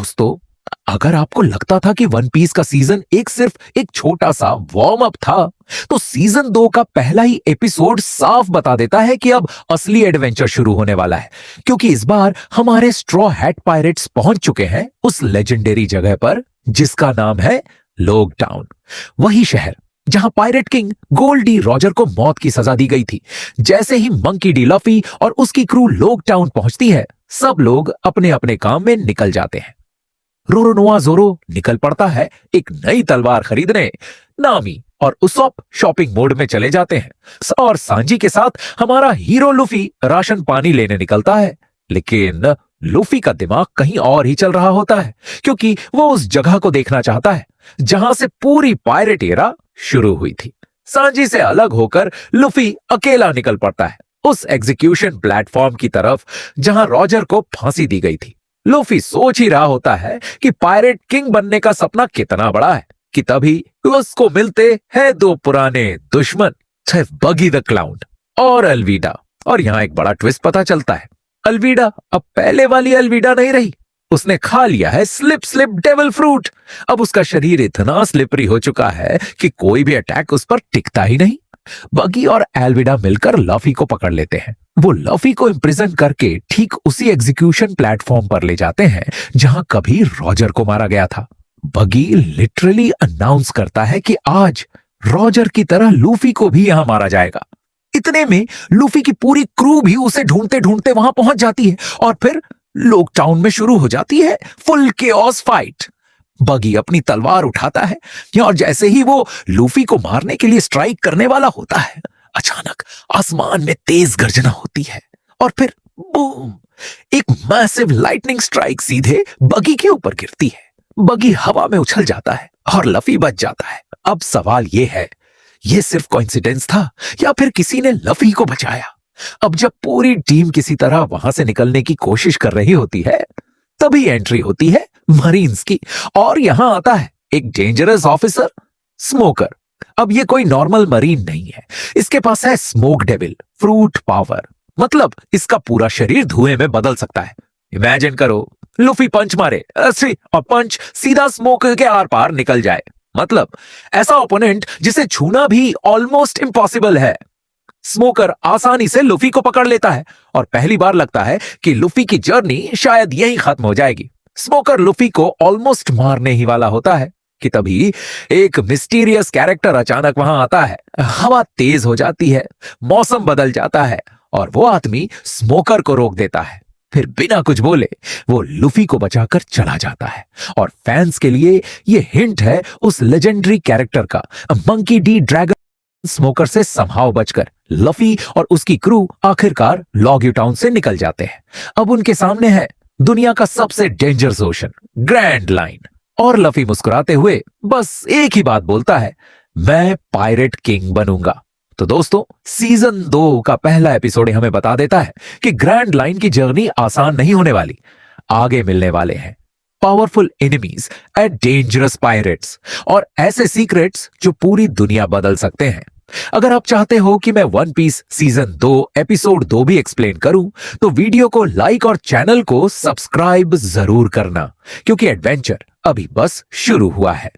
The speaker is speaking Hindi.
दोस्तों, अगर आपको लगता था कि वन पीस का सीजन एक सिर्फ एक छोटा सा वार्म अप था, तो सीजन 2 का पहला ही एपिसोड साफ बता देता है कि अब असली एडवेंचर शुरू होने वाला है। क्योंकि इस बार हमारे स्ट्रॉ हैट पायरेट्स पहुंच चुके हैं उस लेजेंडरी जगह पर जिसका नाम है लोग टाउन। वही शहर जहां pirate king gold D Roger को मौत की सजा दी गई थी। जैसे ही मंकी डी लफी और उसकी क्रू लोग टाउन पहुंचती है, सब लोग अपने अपने काम में निकल जाते हैं। रोरोनोआ जोरो निकल पड़ता है एक नई तलवार खरीदने। नामी और उसॉप शॉपिंग मोड में चले जाते हैं और सांजी के साथ हमारा हीरो लूफी राशन पानी लेने निकलता है। लेकिन लूफी का दिमाग कहीं और ही चल रहा होता है, क्योंकि वो उस जगह को देखना चाहता है जहां से पूरी पायरेट एरा शुरू हुई थी। सांजी से अलग होकर लूफी अकेला निकल पड़ता है उस एग्जीक्यूशन प्लेटफॉर्म की तरफ जहां रॉजर को फांसी दी गई थी। लूफी सोच ही रहा होता है कि पायरेट किंग बनने का सपना कितना बड़ा है कि तभी उसको मिलते हैं दो पुराने दुश्मन, बगी द क्लाउन और अल्वीडा। और यहां एक बड़ा ट्विस्ट पता चलता है, अल्वीडा अब पहले वाली अल्वीडा नहीं रही। उसने खा लिया है स्लिप स्लिप डेविल फ्रूट। अब उसका शरीर इतना स्लिपरी हो चुका है कि कोई भी अटैक उस पर टिकता ही नहीं। बगी और एल्विडा मिलकर लफी को पकड़ लेते हैं। वो लफी को इम्प्रिजन करके ठीक उसी एग्जीक्यूशन प्लेटफॉर्म पर ले जाते हैं जहां कभी रॉजर को मारा गया था। बगी लिटरली अनाउंस करता है कि आज रॉजर की तरह लूफी को भी यहां मारा जाएगा। इतने में लूफी की पूरी क्रू भी उसे ढूंढते ढूंढते वहां पहुंच जाती है और फिर लोग टाउन में शुरू हो जाती है फुल केओस फाइट। बगी अपनी तलवार उठाता है और जैसे ही वो लूफी को मारने के लिए स्ट्राइक करने वाला होता है, अचानक आसमान में तेज गर्जना होती है और फिर बूम, एक मैसिव लाइटनिंग स्ट्राइक सीधे बगी के ऊपर गिरती है। बगी हवा में उछल जाता है और लफी बच जाता है। अब सवाल यह है, यह सिर्फ कोइंसिडेंस था या फिर किसी ने लफी को बचाया? अब जब पूरी टीम किसी तरह वहां से निकलने की कोशिश कर रही होती है, तभी एंट्री होती है मरीन्स की और यहां आता है एक डेंजरस ऑफिसर, स्मोकर। अब ये कोई नॉर्मल मरीन नहीं है, इसके पास है स्मोक डेविल फ्रूट पावर। मतलब इसका पूरा शरीर धुएं में बदल सकता है। इमेजिन करो, लूफी पंच मारे और पंच सीधा स्मोक के आर पार निकल जाए। मतलब ऐसा ओपोनेंट जिसे छूना भी ऑलमोस्ट इम्पॉसिबल है। स्मोकर आसानी से लूफी को पकड़ लेता है और पहली बार लगता है कि लूफी की जर्नी शायद यहीं खत्म हो जाएगी। स्मोकर लूफी को ऑलमोस्ट मारने ही वाला होता है कि तभी एक मिस्टीरियस कैरेक्टर अचानक वहां आता है। हवा तेज हो जाती है, मौसम बदल जाता है और वो आदमी स्मोकर को रोक देता है। फिर बिना कुछ बोले वो लूफी को बचाकर चला जाता है। और फैंस के लिए ये हिंट है उस लेजेंडरी कैरेक्टर का, मंकी डी ड्रैगन। स्मोकर से समहाउ बचकर लफी और उसकी क्रू आखिरकार लॉग टाउन से निकल जाते हैं। अब उनके सामने है दुनिया का सबसे डेंजरस ओशन, ग्रैंड लाइन। और लफी मुस्कुराते हुए बस एक ही बात बोलता है, मैं पायरेट किंग बनूंगा। तो दोस्तों, सीजन 2 का पहला एपिसोड हमें बता देता है कि ग्रैंड लाइन की जर्नी आसान नहीं होने वाली। आगे मिलने वाले हैं powerful enemies and dangerous pirates और ऐसे सीक्रेट्स जो पूरी दुनिया बदल सकते हैं। अगर आप चाहते हो कि मैं वन पीस सीजन 2 एपिसोड 2 भी एक्सप्लेन करूं, तो वीडियो को लाइक और चैनल को सब्सक्राइब जरूर करना, क्योंकि एडवेंचर अभी बस शुरू हुआ है।